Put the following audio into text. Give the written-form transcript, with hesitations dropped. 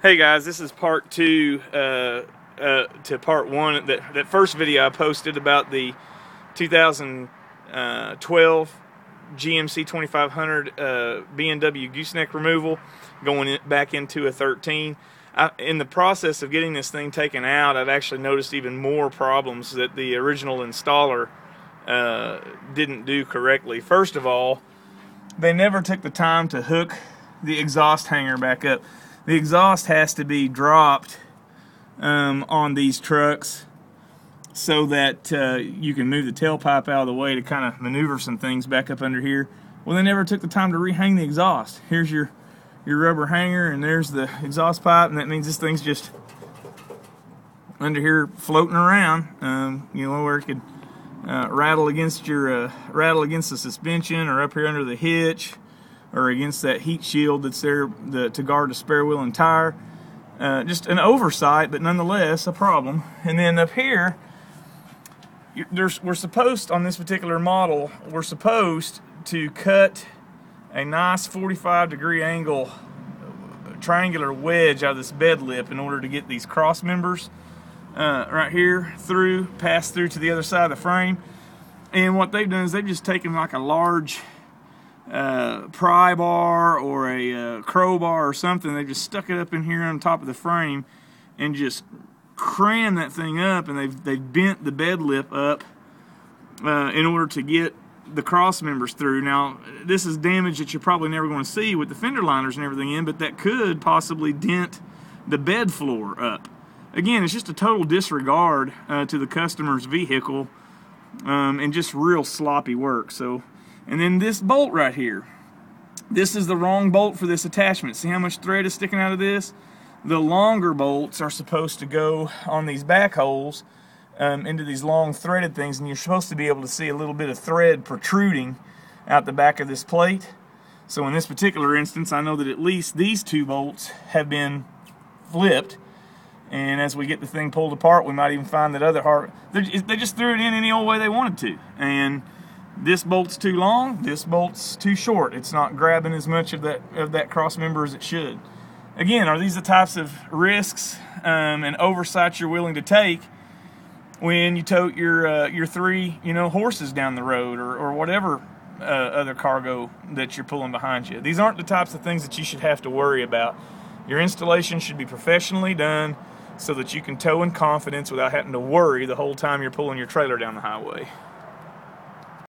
Hey guys, this is part two to part one. That first video I posted about the 2012 GMC 2500 B&W gooseneck removal going back into a 13. In the process of getting this thing taken out, I've actually noticed even more problems that the original installer didn't do correctly. First of all, they never took the time to hook the exhaust hanger back up. The exhaust has to be dropped on these trucks so that you can move the tailpipe out of the way to kind of maneuver some things back up under here. Well, they never took the time to rehang the exhaust. Here's your rubber hanger, and there's the exhaust pipe, and that means this thing's just under here floating around. You know, where it could rattle against the suspension, or up here under the hitch, or against that heat shield that's there to guard the spare wheel and tire. Just an oversight, but nonetheless a problem. And then up here, we're supposed, on this particular model, we're supposed to cut a nice 45-degree angle triangular wedge out of this bed lip in order to get these cross members right here pass through to the other side of the frame. And what they've done is they've just taken like a large pry bar or a crowbar or something. They just stuck it up in here on top of the frame and just crammed that thing up, and they've bent the bed lip up in order to get the cross members through. Now, this is damage that you're probably never going to see with the fender liners and everything in, but that could possibly dent the bed floor up. Again, it's just a total disregard to the customer's vehicle and just real sloppy work. So. And then this bolt right here, this is the wrong bolt for this attachment. See how much thread is sticking out of this? The longer bolts are supposed to go on these back holes into these long threaded things, and you're supposed to be able to see a little bit of thread protruding out the back of this plate. So in this particular instance, I know that at least these two bolts have been flipped, and as we get the thing pulled apart, we might even find that other hard. They just threw it in any old way they wanted to, and this bolt's too long, this bolt's too short. It's not grabbing as much of that cross member as it should. Again, are these the types of risks and oversights you're willing to take when you tote your three horses down the road, or whatever other cargo that you're pulling behind you? These aren't the types of things that you should have to worry about. Your installation should be professionally done so that you can tow in confidence without having to worry the whole time you're pulling your trailer down the highway.